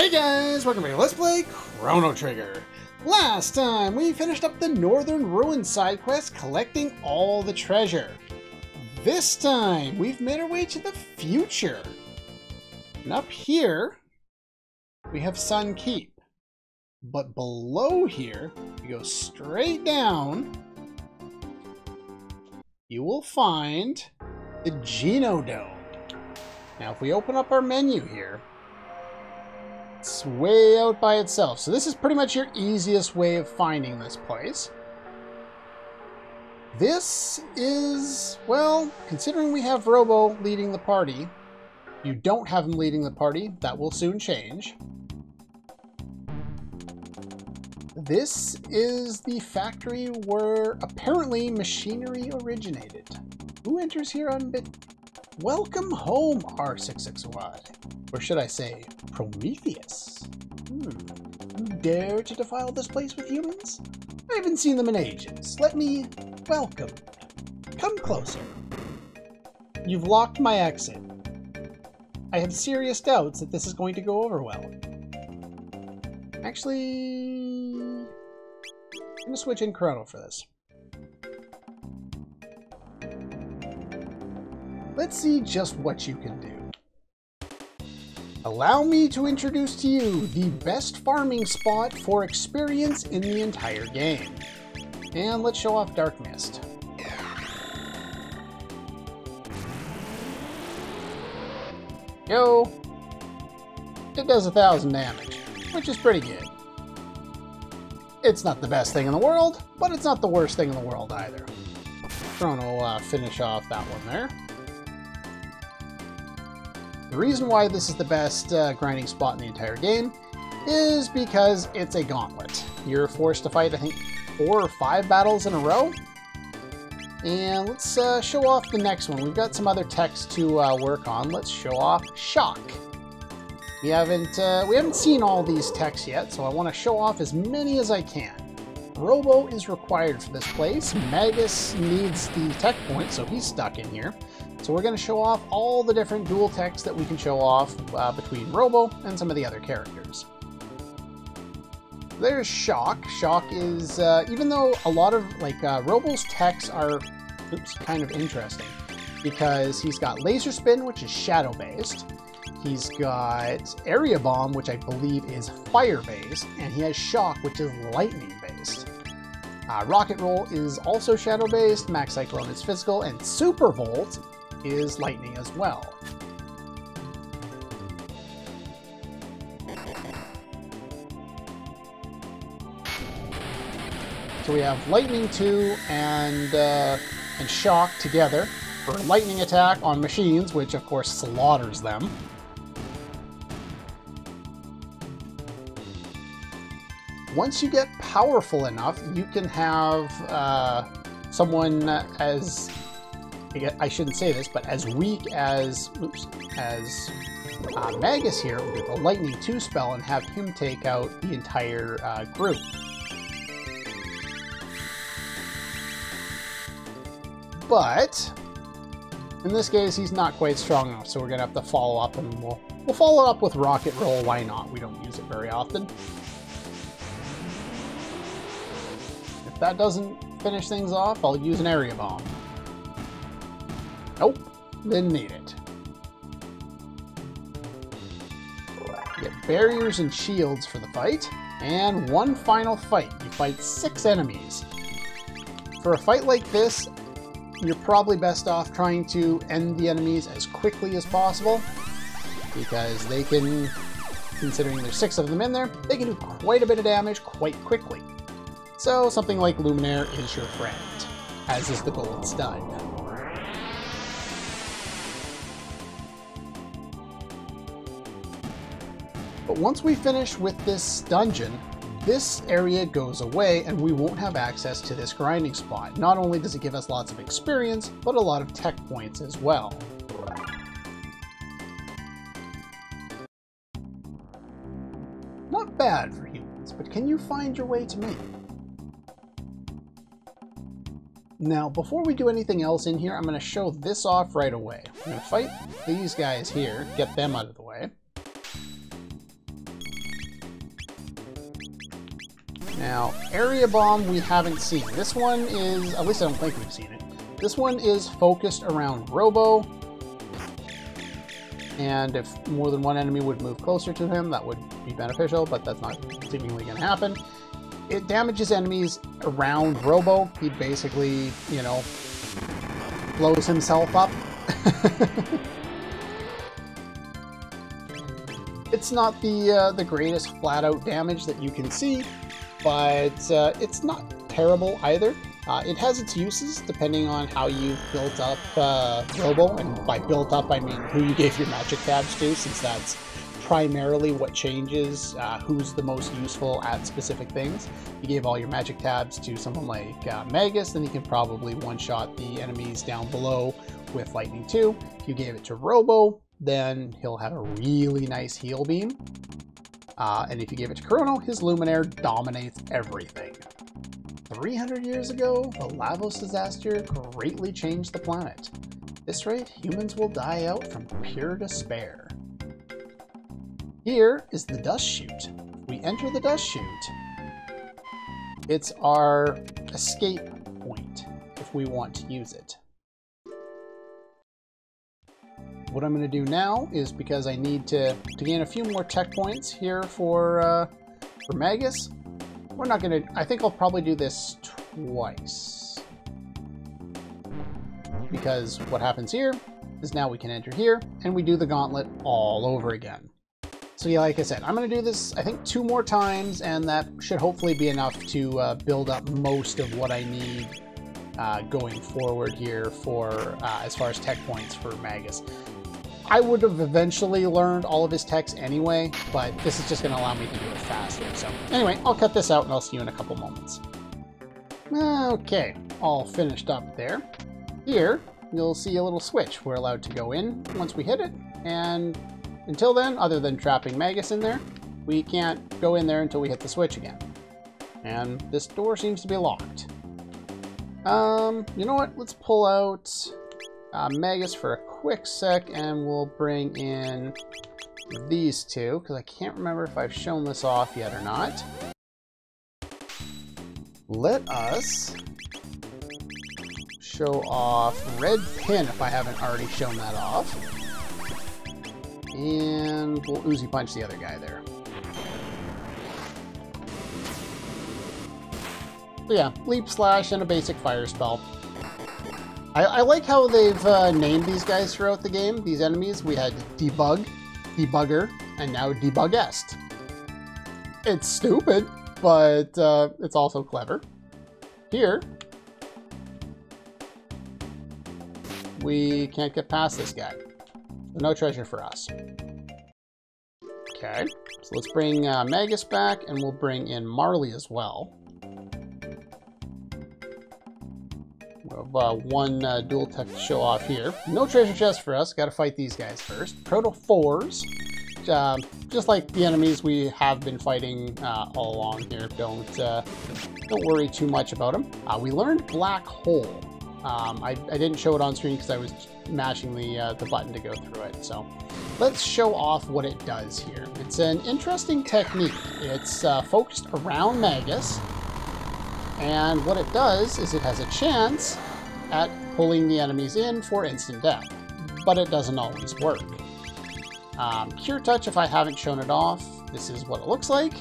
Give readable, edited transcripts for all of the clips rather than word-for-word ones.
Hey guys, welcome back to Let's Play Chrono Trigger. Last time we finished up the Northern Ruins side quest collecting all the treasure. This time we've made our way to the future. And up here we have Sun Keep. But below here, you go straight down, you will find the Genodome. Now if we open up our menu here, it's way out by itself. So this is pretty much your easiest way of finding this place. This is, well, considering we have Robo leading the party, you don't have him leading the party, that will soon change. This is the factory where apparently machinery originated. Who enters here unbidden? Welcome home, R66Y. Or should I say, Prometheus? You dare to defile this place with humans? I haven't seen them in ages. Let me welcome. Come closer. You've locked my exit. I have serious doubts that this is going to go over well. Actually, I'm going to switch in Chrono for this. Let's see just what you can do. Allow me to introduce to you the best farming spot for experience in the entire game. And let's show off Dark Mist. Yo! It does 1,000 damage, which is pretty good. It's not the best thing in the world, but it's not the worst thing in the world either. Chrono will finish off that one there. The reason why this is the best grinding spot in the entire game is because it's a gauntlet. You're forced to fight, I think, 4 or 5 battles in a row. And let's show off the next one. We've got some other text to work on. Let's show off Shock. We haven't seen all these texts yet, so I want to show off as many as I can. Robo is required for this place. Magus needs the tech point, so he's stuck in here. So we're going to show off all the different dual techs that we can show off between Robo and some of the other characters. There's Shock. Shock is, even though a lot of, Robo's techs are, kind of interesting. Because he's got Laser Spin, which is shadow-based. He's got Area Bomb, which I believe is fire-based. And he has Shock, which is lightning-based. Rocket Roll is also shadow-based. Max Cyclone is physical. And Super Volt is lightning as well. So we have Lightning 2 and Shock together for a lightning attack on machines, which of course slaughters them. Once you get powerful enough, you can have someone as, I shouldn't say this, but as weak as, Magus here with a Lightning 2 spell and have him take out the entire group. But in this case, he's not quite strong enough, so we're gonna have to follow up, and we'll follow up with Rocket Roll. Why not? We don't use it very often. If that doesn't finish things off, I'll use an Area Bomb. Nope, didn't need it. Get barriers and shields for the fight, and one final fight. You fight 6 enemies. For a fight like this, you're probably best off trying to end the enemies as quickly as possible, because they can, considering there's 6 of them in there, they can do quite a bit of damage quite quickly. So something like Luminaire is your friend, as is the Golden Stun. But once we finish with this dungeon, this area goes away and we won't have access to this grinding spot. Not only does it give us lots of experience, but a lot of tech points as well. Not bad for humans, but can you find your way to me? Now, before we do anything else in here, I'm going to show this off right away. I'm going to fight these guys here, get them out of the way. Now, Area Bomb we haven't seen. This one is, at least I don't think we've seen it. This one is focused around Robo. And if more than one enemy would move closer to him, that would be beneficial, but that's not seemingly going to happen. It damages enemies around Robo. He basically, you know, blows himself up. It's not the greatest flat-out damage that you can see, but it's not terrible either. It has its uses depending on how you've built up Robo, and by built up I mean who you gave your magic tabs to, since that's primarily what changes who's the most useful at specific things. If you gave all your magic tabs to someone like Magus, then you can probably one-shot the enemies down below with Lightning 2. If you gave it to Robo, then he'll have a really nice heal beam. And if you gave it to Chrono, his Luminaire dominates everything. 300 years ago, the Lavos disaster greatly changed the planet. At this rate, humans will die out from pure despair. Here is the dust chute. If we enter the dust chute, it's our escape point if we want to use it. What I'm going to do now is, because I need to gain a few more tech points here for Magus, we're not going to... I think I'll probably do this twice. Because what happens here is now we can enter here, and we do the gauntlet all over again. So yeah, like I said, I'm going to do this, I think, 2 more times, and that should hopefully be enough to build up most of what I need going forward here for as far as tech points for Magus. I would have eventually learned all of his techs anyway, but this is just going to allow me to do it faster. So anyway, I'll cut this out and I'll see you in a couple moments. Okay, all finished up there. Here, you'll see a little switch. We're allowed to go in once we hit it, and until then, other than trapping Magus in there, we can't go in there until we hit the switch again. And this door seems to be locked. You know what? Let's pull out Magus for a quick sec, and we'll bring in these two, because I can't remember if I've shown this off yet or not. Let us show off Red Pin if I haven't already shown that off. And we'll Uzi Punch the other guy there. So yeah, Leap Slash and a basic fire spell. I like how they've named these guys throughout the game, these enemies. We had Debug, Debugger, and now Debugest. It's stupid, but it's also clever. Here, we can't get past this guy. So no treasure for us. Okay, so let's bring Magus back, and we'll bring in Marley as well. We have one dual tech to show off here. No treasure chest for us. Got to fight these guys first. Proto 4s. Just like the enemies we have been fighting all along here. Don't worry too much about them. We learned Black Hole. I didn't show it on screen because I was mashing the button to go through it. So let's show off what it does here. It's an interesting technique. It's focused around Magus. And what it does is it has a chance at pulling the enemies in for instant death, but it doesn't always work. Cure Touch, if I haven't shown it off, this is what it looks like.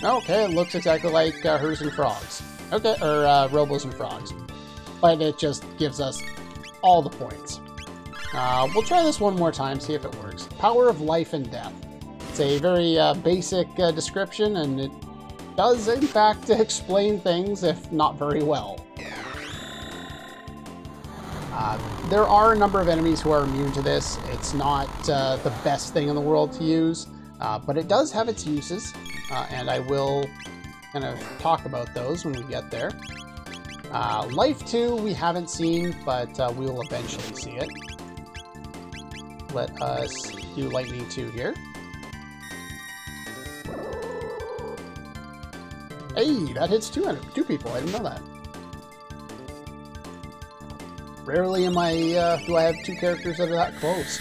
Okay, it looks exactly like hers and Frogs. Okay, or Robos and Frogs. But it just gives us all the points. We'll try this one more time, see if it works. Power of Life and Death. It's a very basic description, and it does, in fact, explain things, if not very well. There are a number of enemies who are immune to this. It's not the best thing in the world to use, but it does have its uses, and I will kind of talk about those when we get there. Life 2 we haven't seen, but we will eventually see it. Let us do Lightning 2 here. Hey, that hits two people. I didn't know that. Rarely am I, do I have two characters that are that close.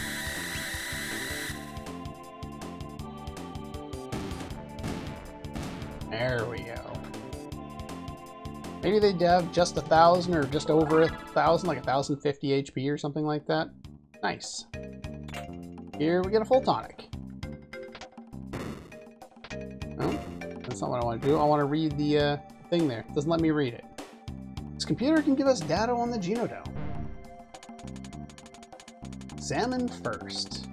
Maybe they have just 1,000 or just over 1,000, like 1,050 HP or something like that. Nice. Here we get a full tonic. No, that's not what I want to do. I want to read the thing there. It doesn't let me read it. This computer can give us data on the Genodome. Examine first.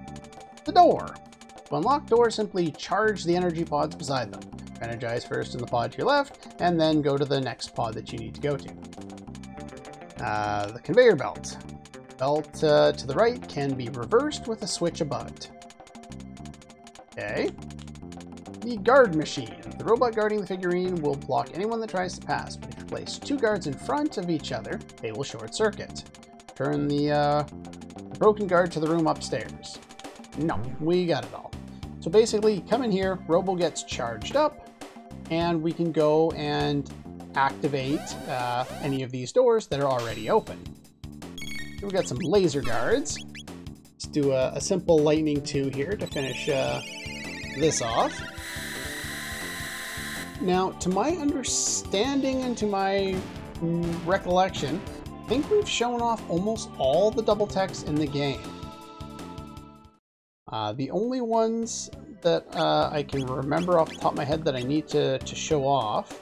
The door. To unlock doors, simply charge the energy pods beside them. Energize first in the pod to your left, and then go to the next pod that you need to go to. The conveyor belt. Belt to the right can be reversed with a switch above it. Okay. The guard machine. The robot guarding the figurine will block anyone that tries to pass, but if you place 2 guards in front of each other, they will short circuit. Turn the broken guard to the room upstairs. No, we got it all. So basically, come in here, Robo gets charged up, and we can go and activate any of these doors that are already open. We've got some laser guards. Let's do a simple lightning 2 here to finish this off. Now, to my understanding and to my recollection, I think we've shown off almost all the double techs in the game. The only ones that I can remember off the top of my head that I need to show off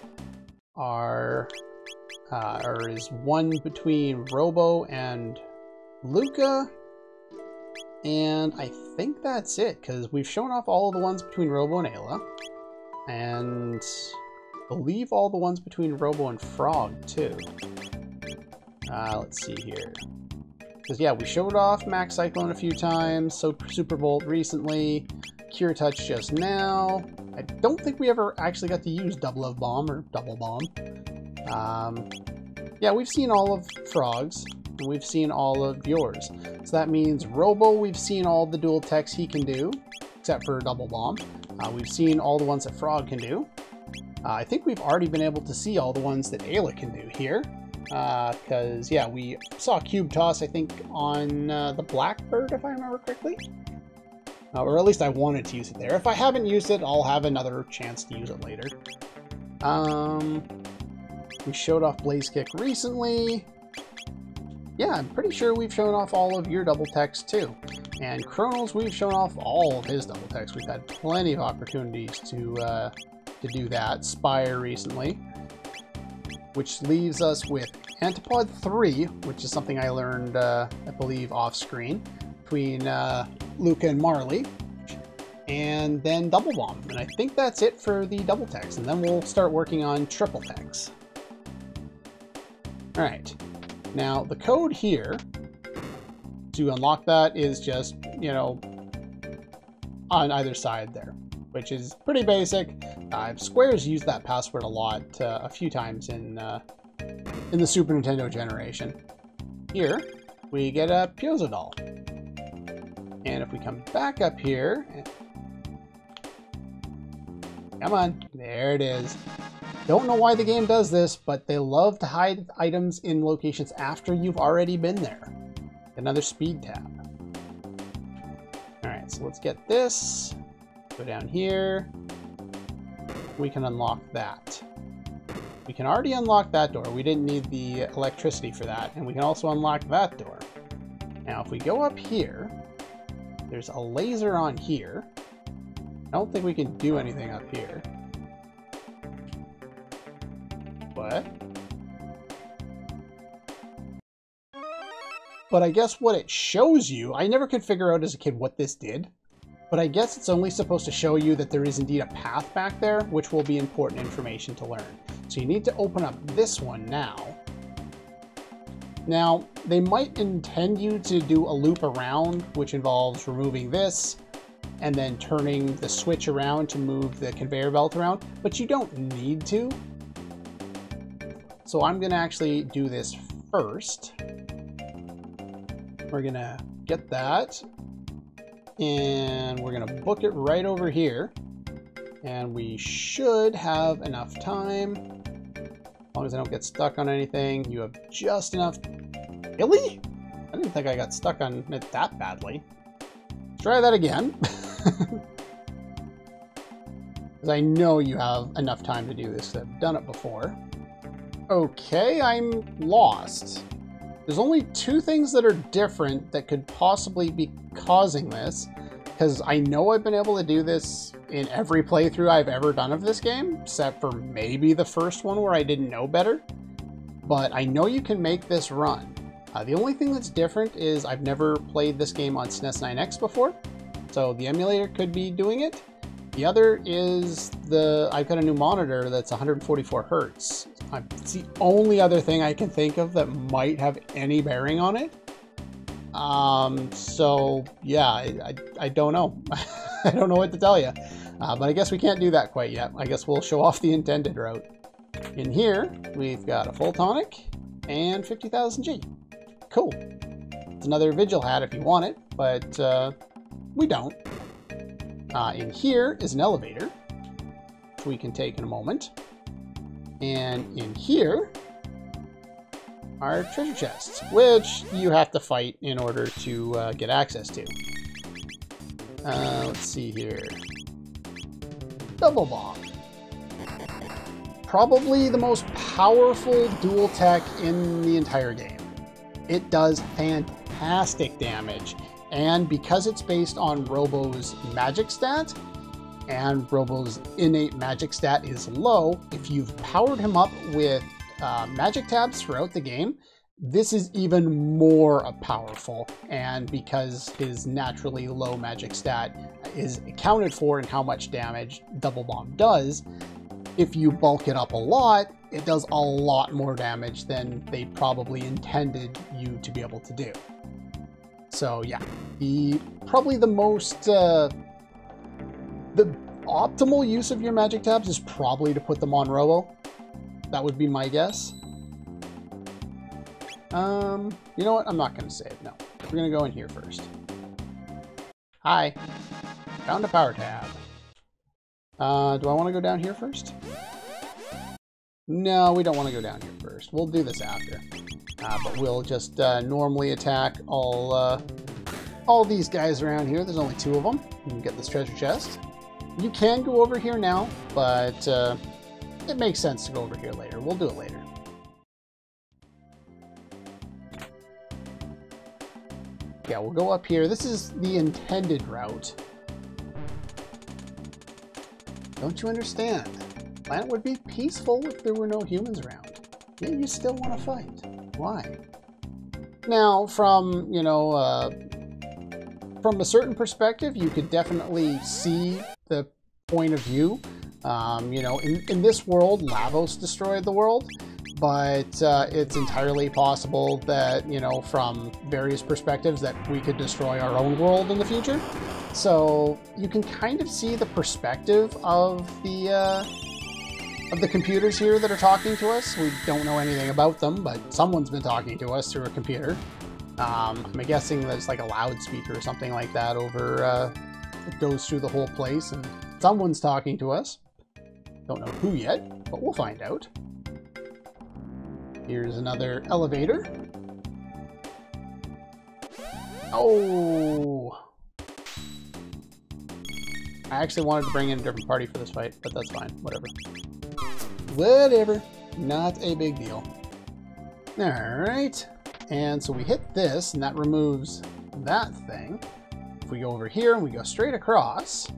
is one between Robo and Luca, and I think that's it, because we've shown off all of the ones between Robo and Ayla, and I believe all the ones between Robo and Frog, too. Let's see here. Because, yeah, we showed off Max Cyclone a few times, so Super Bolt recently, Cure Touch just now. I don't think we ever actually got to use Double of Bomb or Double Bomb. Yeah, we've seen all of Frog's, and we've seen all of yours. So that means Robo, we've seen all the dual techs he can do, except for Double Bomb. We've seen all the ones that Frog can do. I think we've already been able to see all the ones that Ayla can do here. Because, yeah, we saw Cube Toss, I think, on the Blackbird, if I remember correctly. Or at least I wanted to use it there. If I haven't used it, I'll have another chance to use it later. We showed off Blaze Kick recently. Yeah, I'm pretty sure we've shown off all of your double techs, too. And Chronos, we've shown off all of his double techs. We've had plenty of opportunities to do that. Spire recently. Which leaves us with Antipod 3, which is something I learned, I believe, off-screen, between Luca and Marley, and then Double Bomb. And I think that's it for the double techs, and then we'll start working on triple techs. Alright, now the code here to unlock that is just, you know, on either side there, which is pretty basic. Square's used that password a lot, a few times in the Super Nintendo generation. Here, we get a Piezo doll. And if we come back up here... Come on, there it is. Don't know why the game does this, but they love to hide items in locations after you've already been there. Another speed tab. Alright, so let's get this. Go down here. We can unlock that. We can already unlock that door. We didn't need the electricity for that. And we can also unlock that door. Now, if we go up here, there's a laser on here. I don't think we can do anything up here. What? But I guess what it shows you, I never could figure out as a kid what this did. But I guess it's only supposed to show you that there is indeed a path back there, which will be important information to learn. So you need to open up this one now. Now, they might intend you to do a loop around, which involves removing this, and then turning the switch around to move the conveyor belt around, but you don't need to. So I'm gonna actually do this first. We're gonna get that. And we're gonna book it right over here. And we should have enough time. As long as I don't get stuck on anything. You have just enough. Really? I didn't think I got stuck on it that badly. Try that again. Because I know you have enough time to do this. I've done it before. Okay, I'm lost. There's only two things that are different that could possibly be causing this, because I know I've been able to do this in every playthrough I've ever done of this game, except for maybe the first one where I didn't know better. But I know you can make this run. The only thing that's different is I've never played this game on SNES 9X before, so the emulator could be doing it. The other is I've got a new monitor that's 144 Hertz. It's the only other thing I can think of that might have any bearing on it. So yeah, I don't know. I don't know what to tell you. But I guess we can't do that quite yet. I guess we'll show off the intended route. In here, we've got a full tonic and 50,000 G. Cool. It's another Vigil hat if you want it, but we don't. In here is an elevator, which we can take in a moment. And in here are treasure chests, which you have to fight in order to get access to. Let's see here. Double bomb. Probably the most powerful dual tech in the entire game. It does fantastic damage, and because it's based on Robo's magic stat, and Robo's innate magic stat is low, if you've powered him up with magic tabs throughout the game, this is even more powerful. And because his naturally low magic stat is accounted for in how much damage Double Bomb does, if you bulk it up a lot, it does a lot more damage than they probably intended you to be able to do. So yeah, probably the most, the optimal use of your magic tabs is probably to put them on Robo. That would be my guess. You know what? I'm not going to save. No, we're going to go in here first. Hi, found a power tab. Do I want to go down here first? No, we don't want to go down here first. We'll do this after. But we'll just normally attack all these guys around here. There's only two of them. You can get this treasure chest. You can go over here now, but it makes sense to go over here later. We'll do it later. Yeah, we'll go up here. This is the intended route. Don't you understand? The planet would be peaceful if there were no humans around. Yet you still want to fight. Why? Now, from, you know, from a certain perspective, you could definitely see the point of view. You know, in this world, Lavos destroyed the world, but it's entirely possible that, you know, from various perspectives that we could destroy our own world in the future. So you can kind of see the perspective of the computers here that are talking to us. We don't know anything about them, but someone's been talking to us through a computer. I'm guessing there's like a loudspeaker or something like that over, it goes through the whole place, and someone's talking to us. Don't know who yet, but we'll find out. Here's another elevator. Oh! I actually wanted to bring in a different party for this fight, but that's fine. Whatever. Whatever. Not a big deal. Alright. And so we hit this, and that removes that thing. If we go over here and we go straight across,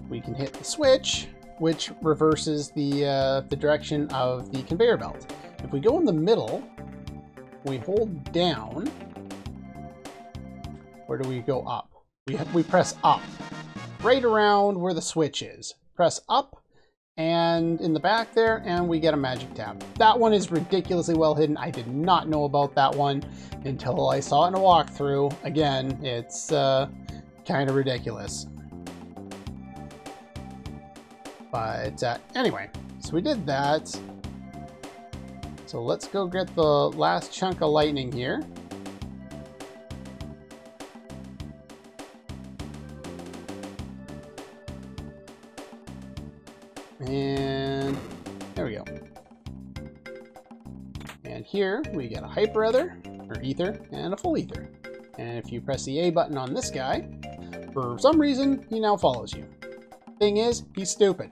we can hit the switch, which reverses the direction of the conveyor belt. If we go in the middle, we hold down. Where do we go up? We press up. Right around where the switch is. Press up, and in the back there, and we get a magic tab. That one is ridiculously well hidden. I did not know about that one until I saw it in a walkthrough. Again, it's kind of ridiculous. But anyway, so we did that. So let's go get the last chunk of lightning here. And there we go. And here we get a hyper ether, and a full ether. And if you press the A button on this guy, for some reason, he now follows you. Thing is, he's stupid.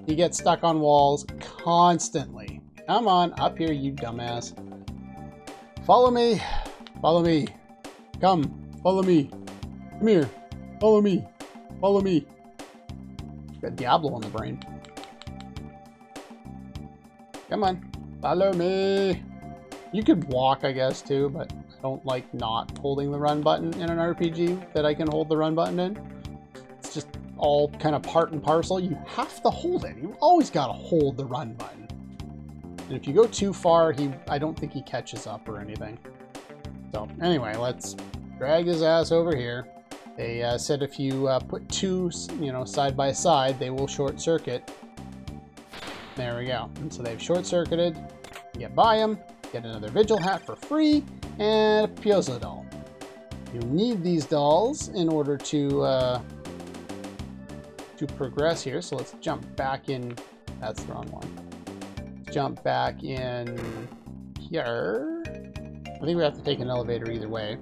He gets stuck on walls constantly. Come on, up here, you dumbass. Follow me. Follow me. Come. Follow me. Come here. Follow me. Follow me. Got Diablo on the brain. Come on. Follow me. You could walk, I guess, too, but I don't like not holding the run button in an RPG that I can hold the run button in. It's just all kind of part and parcel. You have to hold it. You've always got to hold the run button. And if you go too far, I don't think he catches up or anything. So anyway, let's drag his ass over here. They said if you put two, side by side, they will short circuit. There we go. And so they've short circuited. Get by them, get another Vigil hat for free, and a Piezo doll. You need these dolls in order to progress here. So let's jump back in. That's the wrong one. Let's jump back in here. I think we have to take an elevator either way.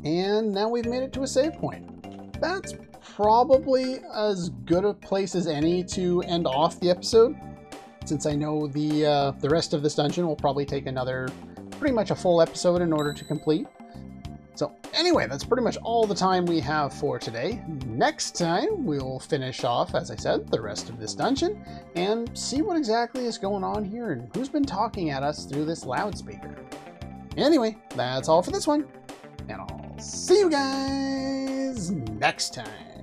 And now we've made it to a save point. That's probably as good a place as any to end off the episode, since I know the rest of this dungeon will probably take another pretty much a full episode in order to complete. So anyway, that's pretty much all the time we have for today. Next time, we'll finish off, as I said, the rest of this dungeon and see what exactly is going on here and who's been talking at us through this loudspeaker. Anyway, that's all for this one, and I'll see you guys next time.